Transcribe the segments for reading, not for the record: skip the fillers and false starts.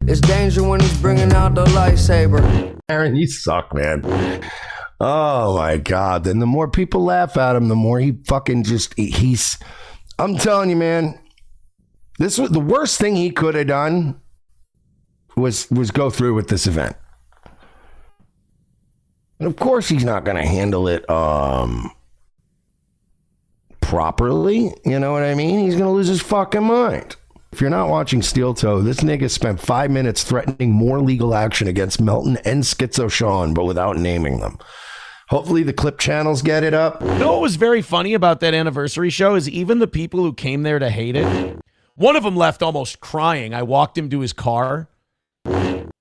It's danger when he's bringing out the lightsaber. Aaron, you suck, man. Oh my God. Then the more people laugh at him, the more he fucking he's, I'm telling you, man, this was the worst thing he could have done was go through with this event. And of course he's not going to handle it properly. You know what I mean? He's going to lose his fucking mind. If you're not watching Steel Toe, this nigga spent 5 minutes threatening more legal action against Melton and Schizo Sean, but without naming them. Hopefully the clip channels get it up. You know what was very funny about that anniversary show is even the people who came there to hate it, one of them left almost crying. I walked him to his car,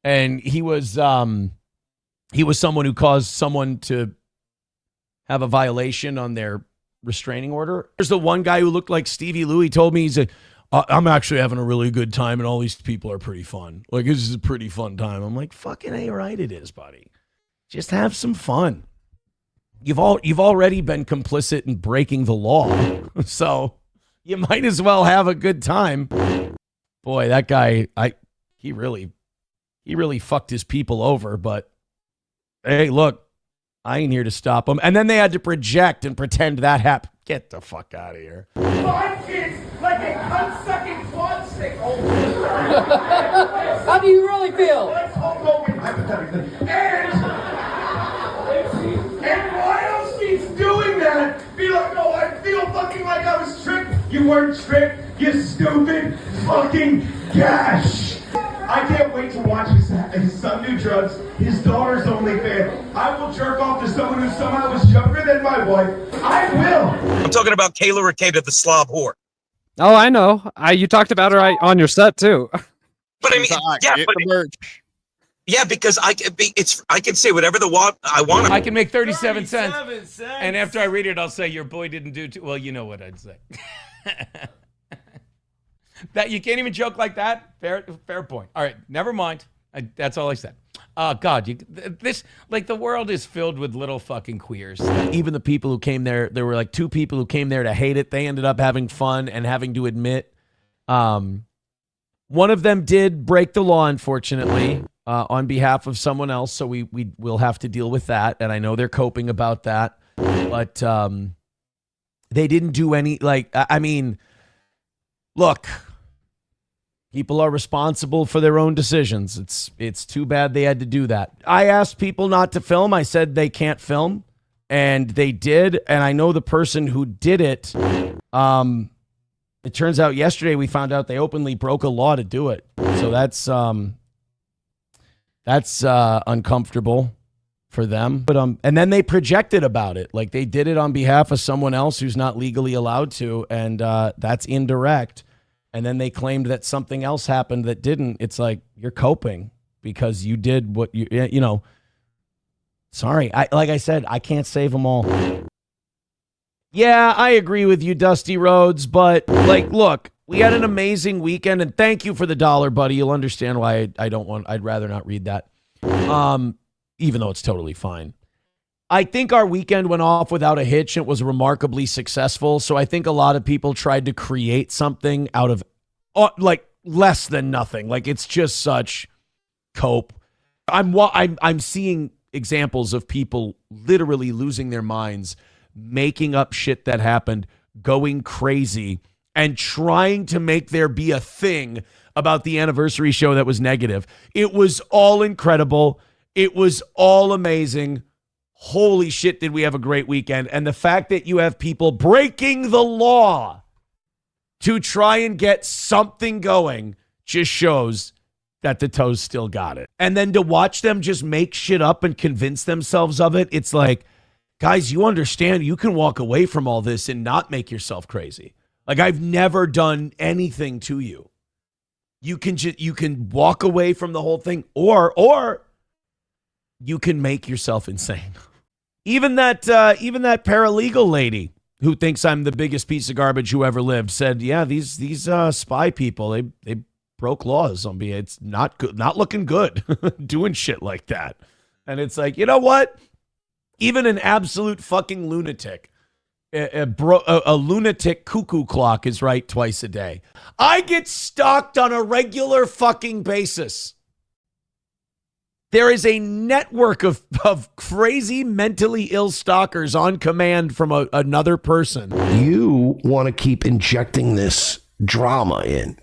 and he was someone who caused someone to have a violation on their restraining order. There's the one guy who looked like Stevie Louie told me, he's a, I'm actually having a really good time, and all these people are pretty fun. Like, this is a pretty fun time. I'm like, fucking A right it is, buddy. Just have some fun. You've already been complicit in breaking the law, so you might as well have a good time. Boy, that guy, he really fucked his people over, but hey, look, I ain't here to stop him. And then they had to project and pretend that happened. Get the fuck out of here. My kids like a cunt-sucking quad stick. How do you really feel? Let's all go in hypothetically. And why else keeps doing that? Be like, oh, I feel fucking like I was tricked. You weren't tricked, you stupid fucking gash. I can't wait to watch his son do drugs, his daughter's only fan. I will jerk off to someone who somehow was younger than my wife. I will. I'm talking about Kayla Ricada, the slob whore. Oh, I know. You talked about her on your set too. But I mean, yeah, because I can say whatever I want. I can make 37 cents. And after I read it, I'll say your boy didn't do too well. You know what I'd say. That you can't even joke like that. Fair point. All right, never mind. That's all I said. God, the world is filled with little fucking queers. Even the people who came there were like two people who came there to hate it. They ended up having fun and having to admit. One of them did break the law, unfortunately, on behalf of someone else. So we will have to deal with that. And I know they're coping about that, but they didn't do any, look, people are responsible for their own decisions. It's too bad they had to do that. I asked people not to film. I said they can't film, and they did. And I know the person who did it. It turns out yesterday we found out they openly broke a law to do it. So that's uncomfortable for them. But and then they projected about it, like they did it on behalf of someone else who's not legally allowed to, and that's indirect. And then they claimed that something else happened that didn't. It's like, you're coping because you did what you know. Sorry, like I said, I can't save them all. Yeah, I agree with you, Dusty Rhodes, but look, we had an amazing weekend, and thank you for the $1, buddy. You'll understand why I'd rather not read that. Even though it's totally fine. I think our weekend went off without a hitch. It was remarkably successful. So I think a lot of people tried to create something out of less than nothing. Like, it's just such cope. I'm seeing examples of people literally losing their minds, making up shit that happened, going crazy, and trying to make there be a thing about the anniversary show that was negative. It was all incredible. It was all amazing. Holy shit, did we have a great weekend. And the fact that you have people breaking the law to try and get something going just shows that the Toes still got it. And then to watch them just make shit up and convince themselves of it, it's like, guys, you understand you can walk away from all this and not make yourself crazy. Like, I've never done anything to you. You can walk away from the whole thing, or you can make yourself insane. Even that paralegal lady who thinks I'm the biggest piece of garbage who ever lived said, yeah, these spy people, they broke laws on me. It's not good, not looking good doing shit like that. And it's like, you know what? Even an absolute fucking lunatic a lunatic cuckoo clock is right twice a day. I get stalked on a regular fucking basis. There is a network of crazy mentally ill stalkers on command from another person. You want to keep injecting this drama in.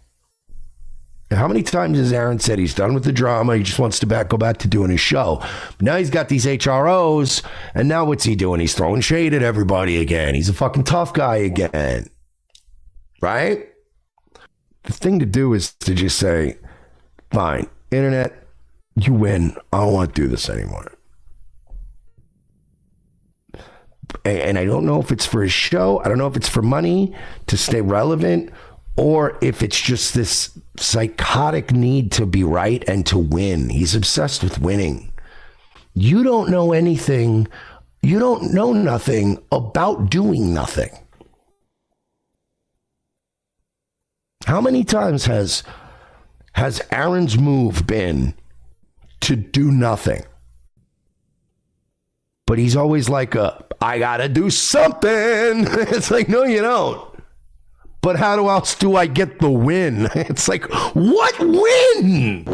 How many times has Aaron said he's done with the drama? He just wants to go back to doing his show. Now he's got these HROs, and now what's he doing? He's throwing shade at everybody again. He's a fucking tough guy again. Right? The thing to do is to just say, fine, internet, you win. I don't want to do this anymore. And I don't know if it's for his show. I don't know if it's for money to stay relevant, or if it's just this psychotic need to be right and to win. He's obsessed with winning. You don't know anything. You don't know nothing about doing nothing. How many times has Aaron's move been to do nothing? But he's always like, I gotta do something. It's like, no, you don't. But how else do I get the win? It's like, what win?